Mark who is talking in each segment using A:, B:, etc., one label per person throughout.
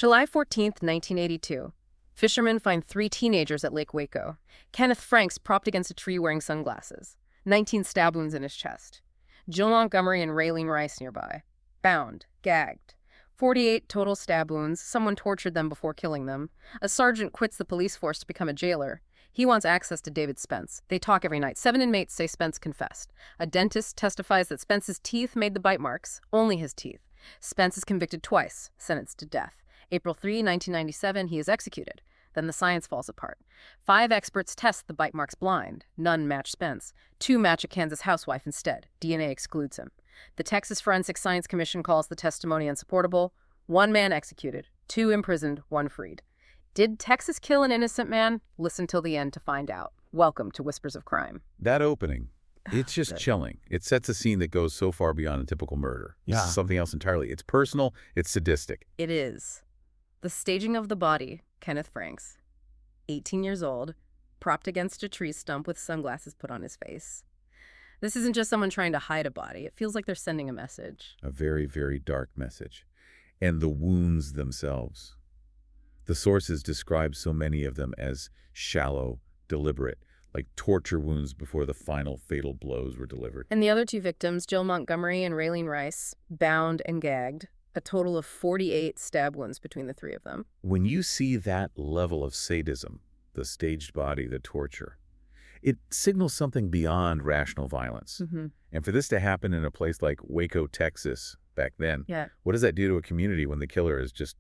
A: July 14th, 1982. Fishermen find 3 teenagers at Lake Waco. Kenneth Franks propped against a tree wearing sunglasses. 19 stab wounds in his chest. Jill Montgomery and Raylene Rice nearby. Bound, gagged. 48 total stab wounds. Someone tortured them before killing them. A sergeant quits the police force to become a jailer. He wants access to David Spence. They talk every night. 7 inmates say Spence confessed. A dentist testifies that Spence's teeth made the bite marks. Only his teeth. Spence is convicted twice, sentenced to death. April 3, 1997, he is executed. Then the science falls apart. 5 experts test the bite marks blind. None match Spence. 2 match a Kansas housewife instead. DNA excludes him. The Texas Forensic Science Commission calls the testimony unsupportable. 1 man executed, 2 imprisoned, 1 freed. Did Texas kill an innocent man? Listen till the end to find out. Welcome to Whispers of Crime.
B: That opening, it's just chilling. It sets a scene that goes so far beyond a typical murder.
C: Yeah.
B: This is something else entirely. It's personal, it's sadistic.
A: It is. The staging of the body, Kenneth Franks, 18 years old, propped against a tree stump with sunglasses put on his face. This isn't just someone trying to hide a body. It feels like they're sending a message.
B: A very, very dark message. And the wounds themselves. The sources describe so many of them as shallow, deliberate, like torture wounds before the final fatal blows were delivered.
A: And the other 2 victims, Jill Montgomery and Raylene Rice, bound and gagged. A total of 48 stab wounds between the 3 of them.
B: When you see that level of sadism, the staged body, the torture, it signals something beyond rational violence. And for this to happen in a place like Waco, Texas, back then, what does that do to a community when the killer is just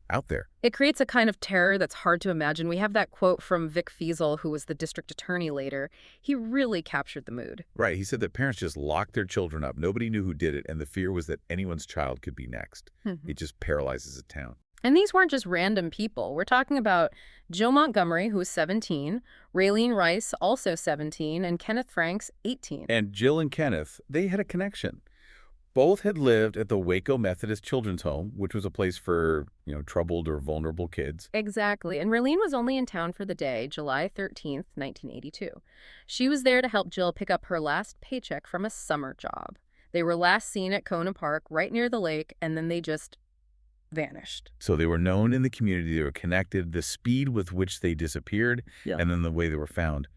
B: out there?
A: It creates a kind of terror that's hard to imagine. We have that quote from Vic Feasel, who was the district attorney later. He really captured the mood.
B: Right. He said that parents just locked their children up. Nobody knew who did it, and the fear was that anyone's child could be next. It just paralyzes a town.
A: And these weren't just random people. We're talking about Jill Montgomery, who was 17, Raylene Rice, also 17, and Kenneth Franks, 18.
B: And Jill and Kenneth, they had a connection. Both had lived at the Waco Methodist Children's Home, which was a place for, troubled or vulnerable kids.
A: Exactly. And Raylene was only in town for the day, July 13th, 1982. She was there to help Jill pick up her last paycheck from a summer job. They were last seen at Kona Park, right near the lake, and then they just vanished.
B: So they were known in the community, they were connected, the speed with which they disappeared, and then the way they were found.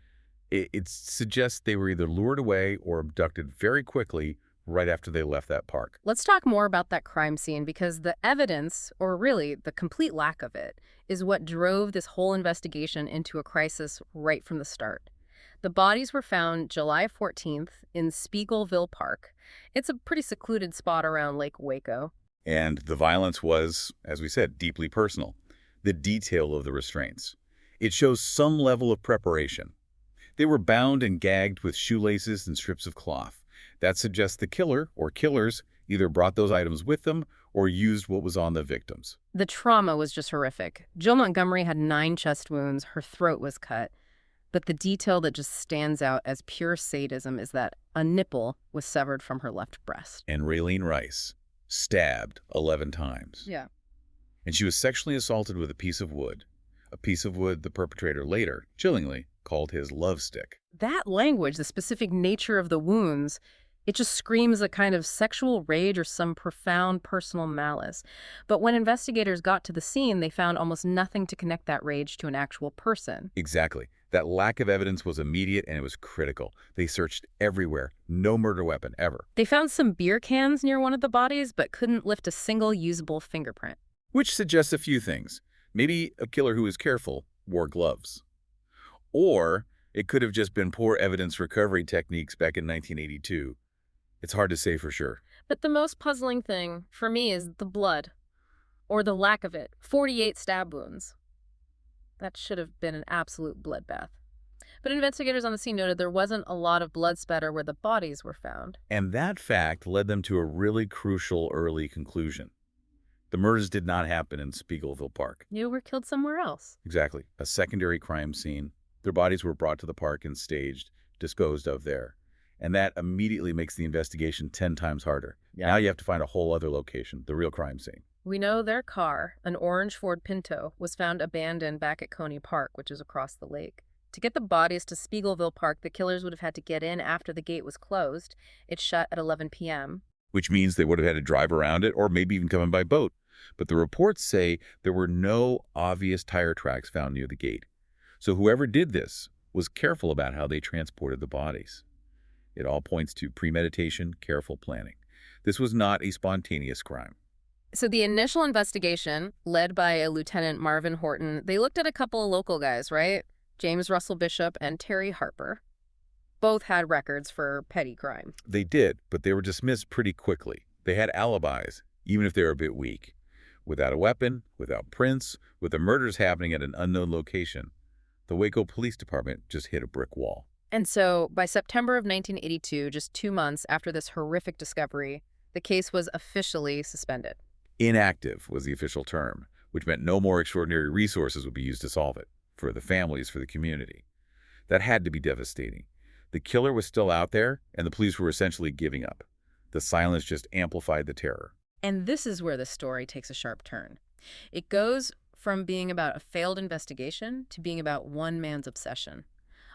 B: It suggests they were either lured away or abducted very quickly right after they left that park.
A: Let's talk more about that crime scene, because the evidence, or really the complete lack of it, is what drove this whole investigation into a crisis right from the start. The bodies were found July 14th in Spiegelville Park. It's a pretty secluded spot around Lake Waco.
B: And the violence was, as we said, deeply personal. The detail of the restraints. It shows some level of preparation. They were bound and gagged with shoelaces and strips of cloth. That suggests the killer, or killers, either brought those items with them or used what was on the victims.
A: The trauma was just horrific. Jill Montgomery had 9 chest wounds. Her throat was cut. But the detail that just stands out as pure sadism is that a nipple was severed from her left breast.
B: And Raylene Rice, stabbed 11 times. And she was sexually assaulted with a piece of wood the perpetrator later, chillingly, called his love stick.
A: That language, the specific nature of the wounds, it just screams a kind of sexual rage or some profound personal malice. But when investigators got to the scene, they found almost nothing to connect that rage to an actual person.
B: Exactly. That lack of evidence was immediate and it was critical. They searched everywhere. No murder weapon, ever.
A: They found some beer cans near one of the bodies, but couldn't lift a single usable fingerprint.
B: Which suggests a few things. Maybe a killer who was careful wore gloves. Or it could have just been poor evidence recovery techniques back in 1982. It's hard to say for sure.
A: But the most puzzling thing for me is the blood, or the lack of it. 48 stab wounds. That should have been an absolute bloodbath. But investigators on the scene noted there wasn't a lot of blood spatter where the bodies were found.
B: And that fact led them to a really crucial early conclusion. The murders did not happen in Spiegelville Park.
A: They were killed somewhere else.
B: Exactly. A secondary crime scene. Their bodies were brought to the park and staged, disposed of there. And that immediately makes the investigation 10 times harder. Now you have to find a whole other location, the real crime scene.
A: We know their car, an orange Ford Pinto, was found abandoned back at Coney Park, which is across the lake. To get the bodies to Spiegelville Park, the killers would have had to get in after the gate was closed. It shut at 11 p.m.
B: Which means they would have had to drive around it or maybe even come in by boat. But the reports say there were no obvious tire tracks found near the gate. So whoever did this was careful about how they transported the bodies. It all points to premeditation, careful planning. This was not a spontaneous crime.
A: So the initial investigation, led by a Lieutenant Marvin Horton, they looked at a couple of local guys, right? James Russell Bishop and Terry Harper. Both had records for petty crime.
B: They did, but they were dismissed pretty quickly. They had alibis, even if they were a bit weak. Without a weapon, without prints, with the murders happening at an unknown location, the Waco Police Department just hit a brick wall.
A: And so, by September of 1982, just 2 months after this horrific discovery, the case was officially suspended.
B: Inactive was the official term, which meant no more extraordinary resources would be used to solve it, for the families, for the community. That had to be devastating. The killer was still out there, and the police were essentially giving up. The silence just amplified the terror.
A: And this is where the story takes a sharp turn. It goes from being about a failed investigation to being about one man's obsession.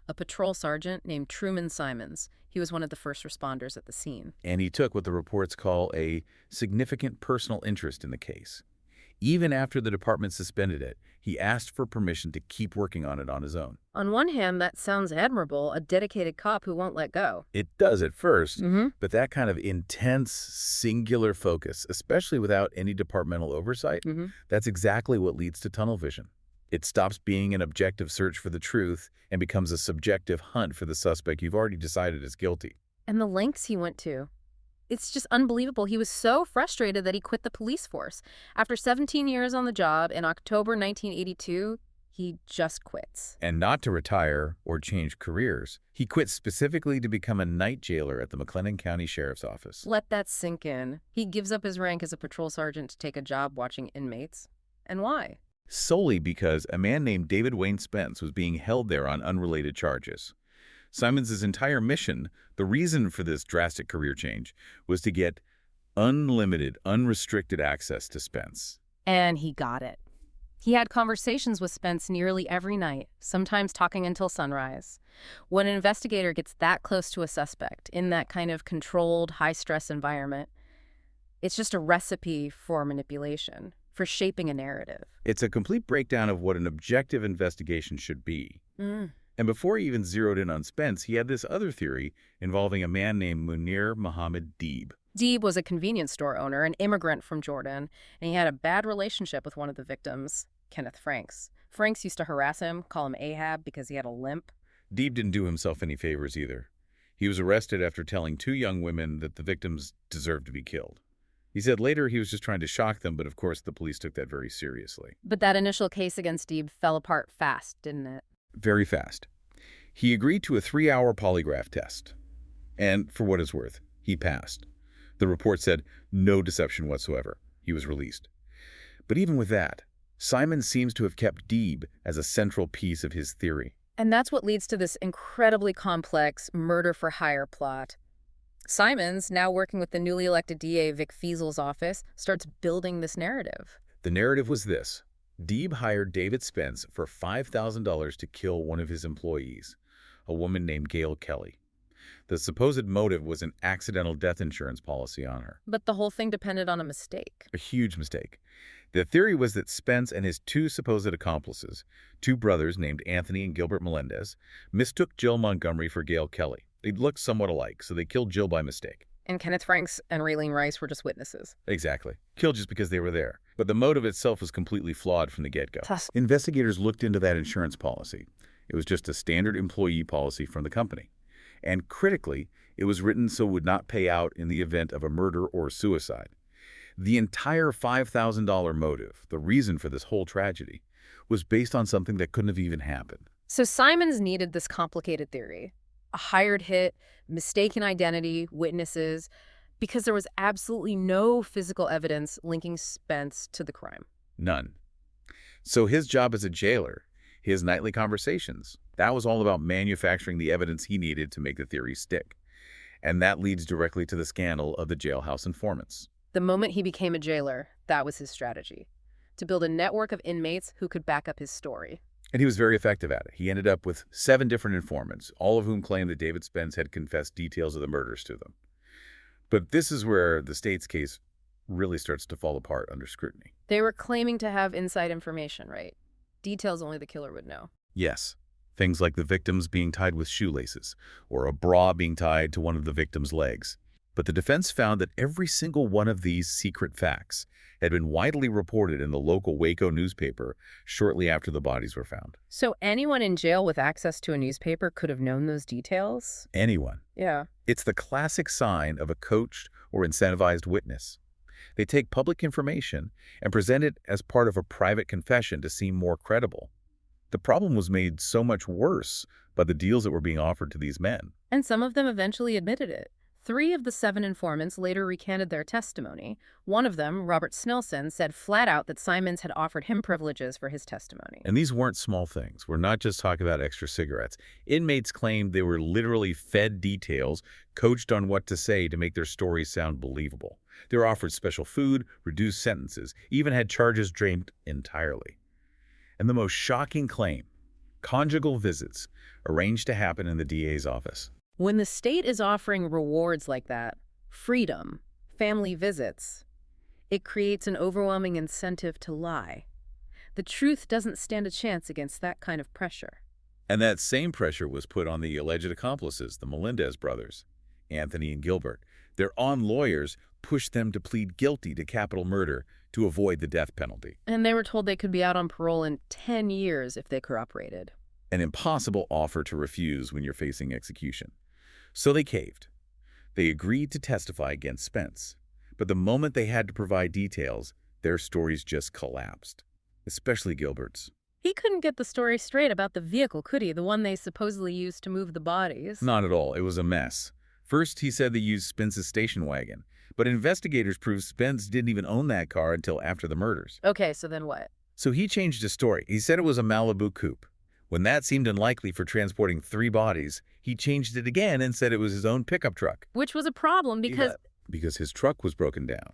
A: A patrol sergeant named Truman Simons. He was one of the first responders at the scene.
B: And he took what the reports call a significant personal interest in the case. Even after the department suspended it, he asked for permission to keep working on it on his own.
A: On one hand, that sounds admirable, a dedicated cop who won't let go.
B: It does at first, but that kind of intense, singular focus, especially without any departmental oversight, that's exactly what leads to tunnel vision. It stops being an objective search for the truth and becomes a subjective hunt for the suspect you've already decided is guilty.
A: And the lengths he went to. It's just unbelievable. He was so frustrated that he quit the police force. After 17 years on the job, in October 1982, he just quits.
B: And not to retire or change careers. He quit specifically to become a night jailer at the McLennan County Sheriff's Office.
A: Let that sink in. He gives up his rank as a patrol sergeant to take a job watching inmates. And why?
B: Solely because a man named David Wayne Spence was being held there on unrelated charges. Simons' entire mission, the reason for this drastic career change, was to get unlimited, unrestricted access to Spence.
A: And he got it. He had conversations with Spence nearly every night, sometimes talking until sunrise. When an investigator gets that close to a suspect in that kind of controlled, high-stress environment, it's just a recipe for manipulation, for shaping a narrative.
B: It's a complete breakdown of what an objective investigation should be. And before he even zeroed in on Spence, he had this other theory involving a man named Munir Muhammad Deeb.
A: Deeb was a convenience store owner, an immigrant from Jordan, and he had a bad relationship with one of the victims, Kenneth Franks. Franks used to harass him, call him Ahab because he had a limp.
B: Deeb didn't do himself any favors either. He was arrested after telling 2 young women that the victims deserved to be killed. He said later he was just trying to shock them, but of course the police took that very seriously.
A: But that initial case against Deeb fell apart fast, didn't it?
B: Very fast. He agreed to a 3-hour polygraph test. And for what it's worth, he passed. The report said no deception whatsoever. He was released. But even with that, Simon seems to have kept Deeb as a central piece of his theory.
A: And that's what leads to this incredibly complex murder-for-hire plot. Simons, now working with the newly elected DA Vic Fiesel's office, starts building this narrative.
B: The narrative was this. Deeb hired David Spence for $5,000 to kill one of his employees, a woman named Gail Kelly. The supposed motive was an accidental death insurance policy on her.
A: But the whole thing depended on a mistake.
B: A huge mistake. The theory was that Spence and his 2 supposed accomplices, 2 brothers named Anthony and Gilbert Melendez, mistook Jill Montgomery for Gail Kelly. They looked somewhat alike, so they killed Jill by mistake.
A: And Kenneth Franks and Raylene Rice were just witnesses.
B: Exactly. Killed just because they were there. But the motive itself was completely flawed from the get-go. Investigators looked into that insurance policy. It was just a standard employee policy from the company. And critically, it was written so it would not pay out in the event of a murder or suicide. The entire $5,000 motive, the reason for this whole tragedy, was based on something that couldn't have even happened.
A: So Simons needed this complicated theory. A hired hit, mistaken identity, witnesses, because there was absolutely no physical evidence linking Spence to the crime.
B: None. So his job as a jailer, his nightly conversations, that was all about manufacturing the evidence he needed to make the theory stick. And that leads directly to the scandal of the jailhouse informants.
A: The moment he became a jailer, that was his strategy. To build a network of inmates who could back up his story.
B: And he was very effective at it. He ended up with 7 different informants, all of whom claimed that David Spence had confessed details of the murders to them. But this is where the state's case really starts to fall apart under scrutiny.
A: They were claiming to have inside information, right? Details only the killer would know.
B: Yes, things like the victims being tied with shoelaces, or a bra being tied to one of the victim's legs. But the defense found that every single one of these secret facts had been widely reported in the local Waco newspaper shortly after the bodies were found.
A: So anyone in jail with access to a newspaper could have known those details?
B: Anyone.
A: Yeah.
B: It's the classic sign of a coached or incentivized witness. They take public information and present it as part of a private confession to seem more credible. The problem was made so much worse by the deals that were being offered to these men.
A: And some of them eventually admitted it. 3 of the 7 informants later recanted their testimony. One of them, Robert Snelson, said flat out that Simons had offered him privileges for his testimony.
B: And these weren't small things. We're not just talking about extra cigarettes. Inmates claimed they were literally fed details, coached on what to say to make their stories sound believable. They were offered special food, reduced sentences, even had charges dropped entirely. And the most shocking claim, conjugal visits, arranged to happen in the DA's office.
A: When the state is offering rewards like that, freedom, family visits, it creates an overwhelming incentive to lie. The truth doesn't stand a chance against that kind of pressure.
B: And that same pressure was put on the alleged accomplices, the Melendez brothers, Anthony and Gilbert. Their own lawyers pushed them to plead guilty to capital murder to avoid the death penalty.
A: And they were told they could be out on parole in 10 years if they cooperated.
B: An impossible offer to refuse when you're facing execution. So they caved. They agreed to testify against Spence. But the moment they had to provide details, their stories just collapsed, especially Gilbert's.
A: He couldn't get the story straight about the vehicle, could he? The one they supposedly used to move the bodies.
B: Not at all. It was a mess. First, he said they used Spence's station wagon. But investigators proved Spence didn't even own that car until after the murders.
A: Okay, so then what?
B: So he changed his story. He said it was a Malibu coupe. When that seemed unlikely for transporting 3 bodies, he changed it again and said it was his own pickup truck.
A: Which was a problem
B: Because his truck was broken down.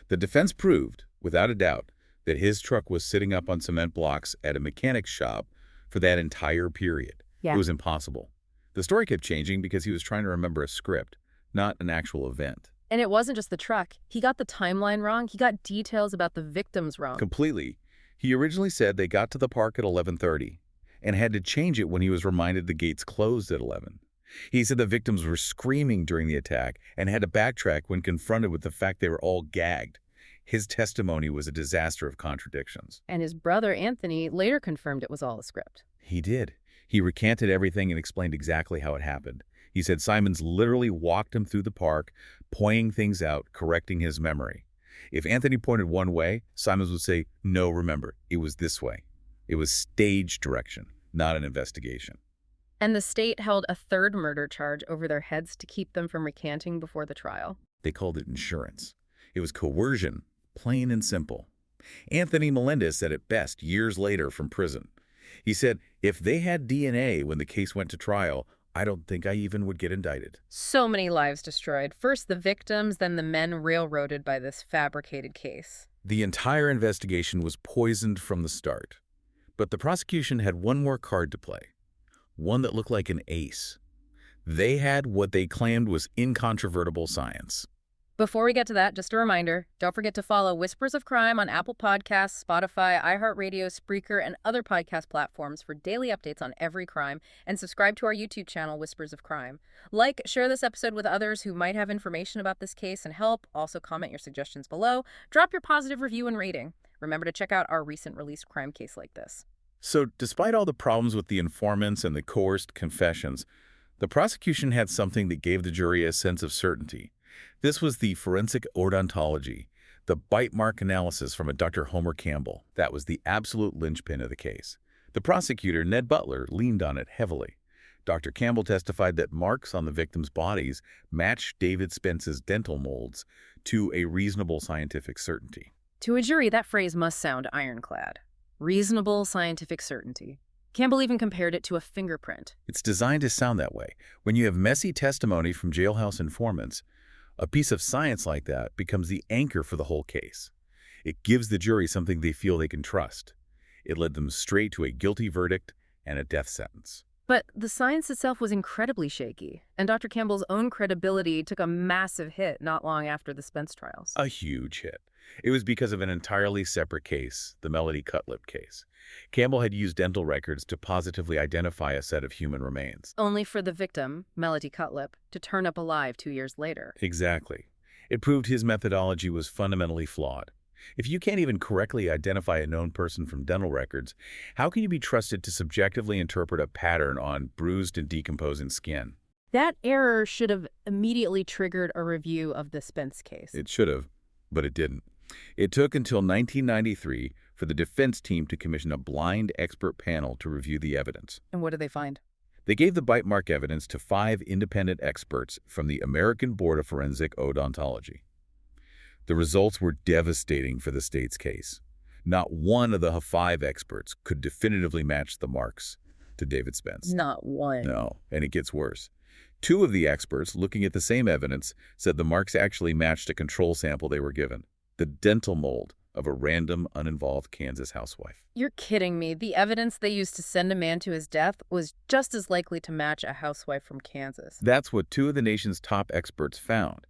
B: The defense proved, without a doubt, that his truck was sitting up on cement blocks at a mechanic's shop for that entire period.
A: Yeah.
B: It was impossible. The story kept changing because he was trying to remember a script, not an actual event.
A: And it wasn't just the truck. He got the timeline wrong. He got details about the victims wrong.
B: Completely. He originally said they got to the park at 11:30 and had to change it when he was reminded the gates closed at 11. He said the victims were screaming during the attack and had to backtrack when confronted with the fact they were all gagged. His testimony was a disaster of contradictions.
A: And his brother, Anthony, later confirmed it was all a script.
B: He did. He recanted everything and explained exactly how it happened. He said Simons literally walked him through the park, pointing things out, correcting his memory. If Anthony pointed one way, Simons would say, "No, remember, it was this way." It was stage direction, not an investigation.
A: And the state held a 3rd murder charge over their heads to keep them from recanting before the trial.
B: They called it insurance. It was coercion, plain and simple. Anthony Melendez said it best years later from prison. He said, "If they had DNA when the case went to trial, I don't think I even would get indicted."
A: So many lives destroyed. First the victims, then the men railroaded by this fabricated case.
B: The entire investigation was poisoned from the start. But the prosecution had one more card to play, one that looked like an ace. They had what they claimed was incontrovertible science.
A: Before we get to that, just a reminder, don't forget to follow Whispers of Crime on Apple Podcasts, Spotify, iHeartRadio, Spreaker, and other podcast platforms for daily updates on every crime, and subscribe to our YouTube channel, Whispers of Crime. Like, share this episode with others who might have information about this case and help. Also comment your suggestions below. Drop your positive review and rating. Remember to check out our recent released crime case like this.
B: So, despite all the problems with the informants and the coerced confessions, the prosecution had something that gave the jury a sense of certainty. This was the forensic odontology, the bite mark analysis from a Dr. Homer Campbell. That was the absolute linchpin of the case. The prosecutor, Ned Butler, leaned on it heavily. Dr. Campbell testified that marks on the victims' bodies matched David Spence's dental molds to a reasonable scientific certainty.
A: To a jury, that phrase must sound ironclad. Reasonable scientific certainty. Campbell even compared it to a fingerprint.
B: It's designed to sound that way. When you have messy testimony from jailhouse informants, a piece of science like that becomes the anchor for the whole case. It gives the jury something they feel they can trust. It led them straight to a guilty verdict and a death sentence.
A: But the science itself was incredibly shaky, and Dr. Campbell's own credibility took a massive hit not long after the Spence trials.
B: A huge hit. It was because of an entirely separate case, the Melody Cutlip case. Campbell had used dental records to positively identify a set of human remains.
A: Only for the victim, Melody Cutlip, to turn up alive 2 years later.
B: Exactly. It proved his methodology was fundamentally flawed. If you can't even correctly identify a known person from dental records, how can you be trusted to subjectively interpret a pattern on bruised and decomposing skin?
A: That error should have immediately triggered a review of the Spence case.
B: It should have, but it didn't. It took until 1993 for the defense team to commission a blind expert panel to review the evidence.
A: And what did they find?
B: They gave the bite mark evidence to 5 independent experts from the American Board of Forensic Odontology. The results were devastating for the state's case. Not one of the 5 experts could definitively match the marks to David Spence.
A: Not one.
B: No, and it gets worse. 2 of the experts, looking at the same evidence, said the marks actually matched a control sample they were given, the dental mold of a random, uninvolved Kansas housewife.
A: You're kidding me. The evidence they used to send a man to his death was just as likely to match a housewife from Kansas.
B: That's what 2 of the nation's top experts found.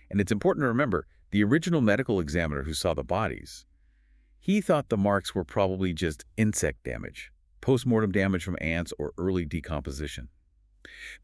B: And it's important to remember, the original medical examiner who saw the bodies, he thought the marks were probably just insect damage, post-mortem damage from ants or early decomposition.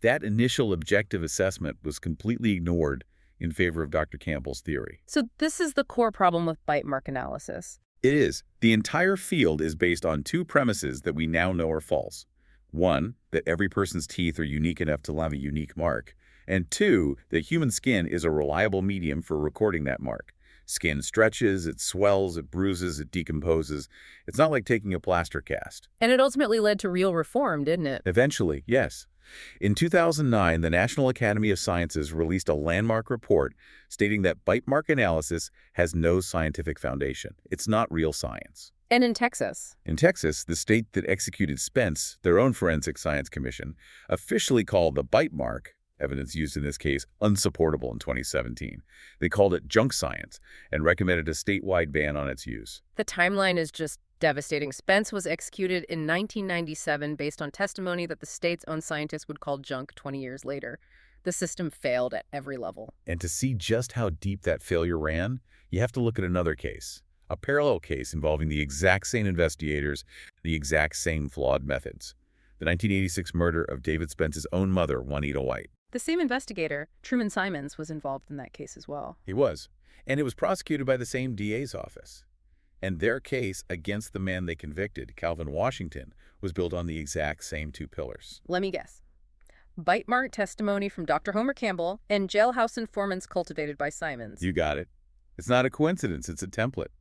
B: That initial objective assessment was completely ignored in favor of Dr. Campbell's theory.
A: So this is the core problem with bite mark analysis.
B: It is. The entire field is based on 2 premises that we now know are false. 1, that every person's teeth are unique enough to leave a unique mark. And 2, that human skin is a reliable medium for recording that mark. Skin stretches, it swells, it bruises, it decomposes. It's not like taking a plaster cast.
A: And it ultimately led to real reform, didn't it?
B: Eventually, yes. In 2009, the National Academy of Sciences released a landmark report stating that bite mark analysis has no scientific foundation. It's not real science.
A: And in Texas?
B: In Texas, the state that executed Spence, their own forensic science commission, officially called the bite mark, evidence used in this case, unsupportable in 2017. They called it junk science and recommended a statewide ban on its use.
A: The timeline is just devastating. Spence was executed in 1997 based on testimony that the state's own scientists would call junk 20 years later. The system failed at every level.
B: And to see just how deep that failure ran, you have to look at another case, a parallel case involving the exact same investigators, the exact same flawed methods. The 1986 murder of David Spence's own mother, Juanita White.
A: The same investigator, Truman Simons, was involved in that case as well.
B: He was. And it was prosecuted by the same DA's office. And their case against the man they convicted, Calvin Washington, was built on the exact same 2 pillars.
A: Let me guess. Bite mark testimony from Dr. Homer Campbell and jailhouse informants cultivated by Simons.
B: You got it. It's not a coincidence, it's a template.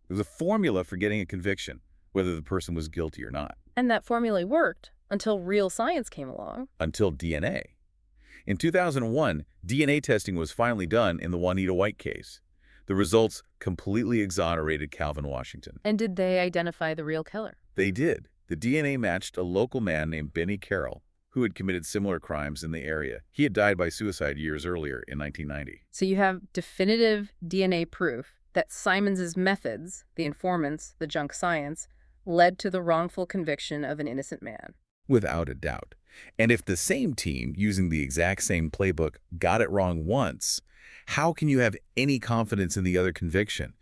B: It was a formula for getting a conviction, whether the person was guilty or not.
A: And that formula worked until real science came along.
B: Until DNA. In 2001, DNA testing was finally done in the Juanita White case. The results completely exonerated Calvin Washington.
A: And did they identify the real killer?
B: They did. The DNA matched a local man named Benny Carroll, who had committed similar crimes in the area. He had died by suicide years earlier in 1990.
A: So you have definitive DNA proof that Simons's methods, the informants, the junk science, led to the wrongful conviction of an innocent man.
B: Without a doubt. And if the same team, using the exact same playbook, got it wrong once, how can you have any confidence in the other conviction?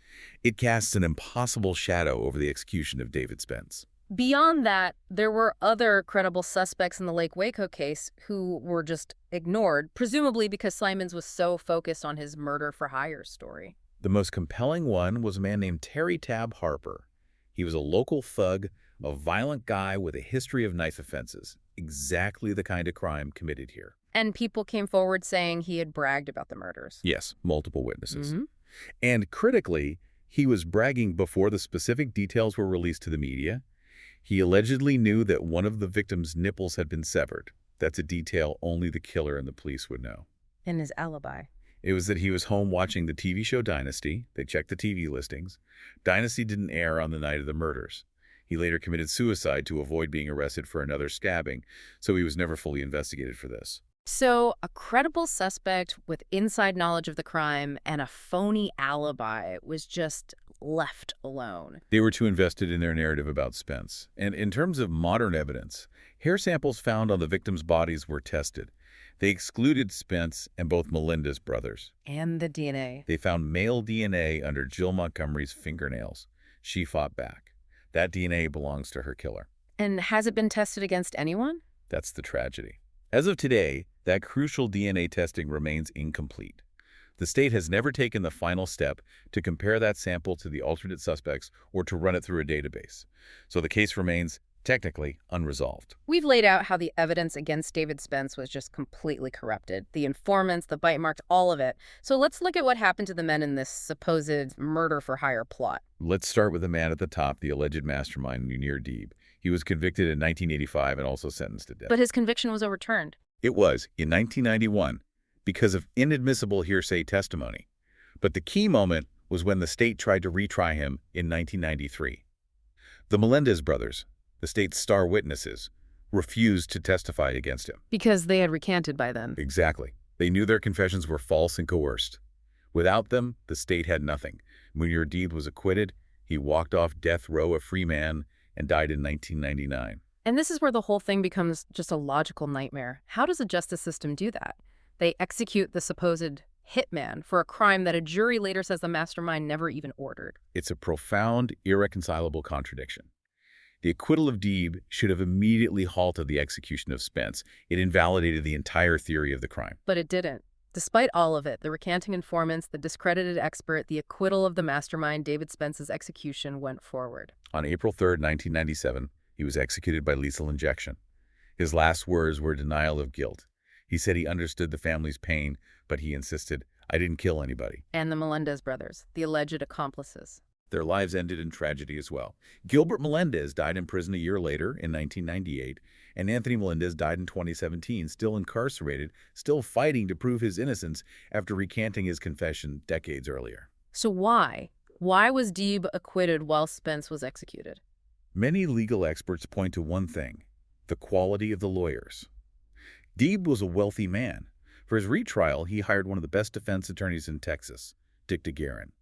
B: It casts an impossible shadow over the execution of David Spence.
A: Beyond that, there were other credible suspects in the Lake Waco case who were just ignored, presumably because Simons was so focused on his murder-for-hire story.
B: The most compelling one was a man named Terry Tab Harper. He was a local thug, a violent guy with a history of knife offenses, exactly the kind of crime committed here.
A: And people came forward saying he had bragged about the murders.
B: Yes, multiple witnesses. And critically, he was bragging before the specific details were released to the media. He allegedly knew that one of the victim's nipples had been severed. That's a detail only the killer and the police would know.
A: And his alibi.
B: It was that he was home watching the TV show Dynasty. They checked the TV listings. Dynasty didn't air on the night of the murders. He later committed suicide to avoid being arrested for another stabbing, so he was never fully investigated for this.
A: So a credible suspect with inside knowledge of the crime and a phony alibi was just left alone.
B: They were too invested in their narrative about Spence. And in terms of modern evidence, hair samples found on the victims' bodies were tested. They excluded Spence and both Melendez brothers.
A: And the DNA.
B: They found male DNA under Jill Montgomery's fingernails. She fought back. That DNA belongs to her killer.
A: And has it been tested against anyone?
B: That's the tragedy. As of today, that crucial DNA testing remains incomplete. The state has never taken the final step to compare that sample to the alternate suspects or to run it through a database. So the case remains technically unresolved.
A: We've laid out how the evidence against David Spence was just completely corrupted. The informants, the bite marks, all of it. So let's look at what happened to the men in this supposed murder-for-hire plot.
B: Let's start with the man at the top, the alleged mastermind, Munir Deeb. He was convicted in 1985 and also sentenced to death.
A: But his conviction was overturned.
B: It was, in 1991, because of inadmissible hearsay testimony. But the key moment was when the state tried to retry him in 1993. The Melendez brothers, the state's star witnesses, refused to testify against him.
A: Because they had recanted by then.
B: Exactly. They knew their confessions were false and coerced. Without them, the state had nothing. Munir Deeb was acquitted. He walked off death row a free man and died in 1999.
A: And this is where the whole thing becomes just a logical nightmare. How does the justice system do that? They execute the supposed hitman for a crime that a jury later says the mastermind never even ordered.
B: It's a profound, irreconcilable contradiction. The acquittal of Deeb should have immediately halted the execution of Spence. It invalidated the entire theory of the crime.
A: But it didn't. Despite all of it, the recanting informants, the discredited expert, the acquittal of the mastermind, David Spence's execution went forward.
B: On April 3, 1997, he was executed by lethal injection. His last words were denial of guilt. He said he understood the family's pain, but he insisted, "I didn't kill anybody."
A: And the Melendez brothers, the alleged accomplices.
B: Their lives ended in tragedy as well. Gilbert Melendez died in prison a year later, in 1998, and Anthony Melendez died in 2017, still incarcerated, still fighting to prove his innocence after recanting his confession decades earlier.
A: So why? Why was Deeb acquitted while Spence was executed?
B: Many legal experts point to one thing: the quality of the lawyers. Deeb was a wealthy man. For his retrial, he hired one of the best defense attorneys in Texas, Dick DeGuerin.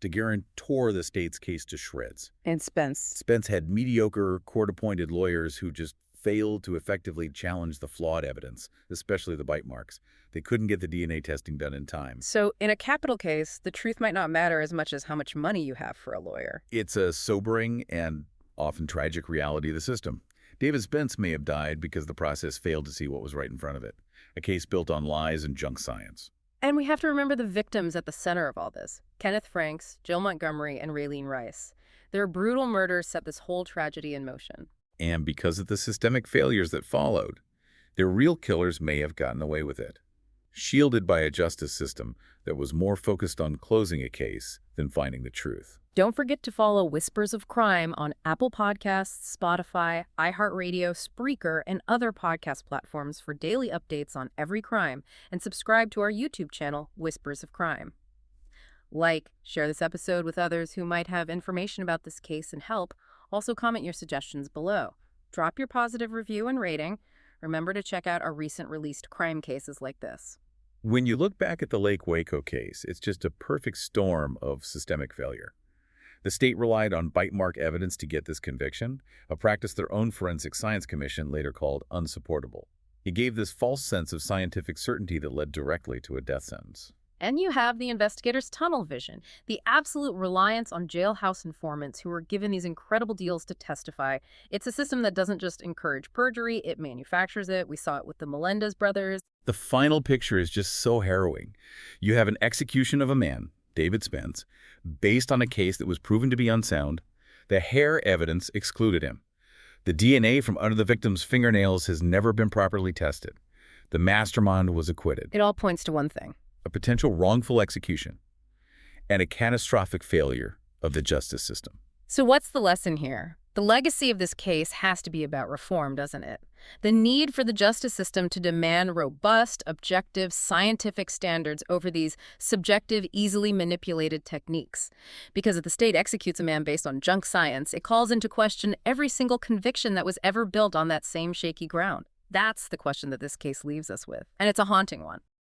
B: DeGuerin tore the state's case to shreds.
A: And Spence
B: had mediocre, court-appointed lawyers who just failed to effectively challenge the flawed evidence, especially the bite marks. They couldn't get the DNA testing done in time.
A: So in a capital case, the truth might not matter as much as how much money you have for a lawyer.
B: It's a sobering and often tragic reality of the system. David Spence may have died because the process failed to see what was right in front of it. A case built on lies and junk science.
A: And we have to remember the victims at the center of all this. Kenneth Franks, Jill Montgomery, and Raylene Rice. Their brutal murders set this whole tragedy in motion.
B: And because of the systemic failures that followed, their real killers may have gotten away with it, shielded by a justice system that was more focused on closing a case than finding the truth.
A: Don't forget to follow Whispers of Crime on Apple Podcasts, Spotify, iHeartRadio, Spreaker, and other podcast platforms for daily updates on every crime, and subscribe to our YouTube channel, Whispers of Crime. Like, share this episode with others who might have information about this case and help. Also comment your suggestions below. Drop your positive review and rating. Remember to check out our recent released crime cases like this.
B: When you look back at the Lake Waco case, it's just a perfect storm of systemic failure. The state relied on bite mark evidence to get this conviction, a practice their own Forensic Science Commission later called unsupportable. It gave this false sense of scientific certainty that led directly to a death sentence.
A: And you have the investigators' tunnel vision, the absolute reliance on jailhouse informants who were given these incredible deals to testify. It's a system that doesn't just encourage perjury, it manufactures it. We saw it with the Melendez brothers.
B: The final picture is just so harrowing. You have an execution of a man, David Spence, based on a case that was proven to be unsound. The hair evidence excluded him. The DNA from under the victim's fingernails has never been properly tested. The mastermind was acquitted.
A: It all points to one thing:
B: a potential wrongful execution and a catastrophic failure of the justice system.
A: So what's the lesson here? The legacy of this case has to be about reform, doesn't it? The need for the justice system to demand robust, objective, scientific standards over these subjective, easily manipulated techniques. Because if the state executes a man based on junk science, it calls into question every single conviction that was ever built on that same shaky ground. That's the question that this case leaves us with, and it's a haunting one.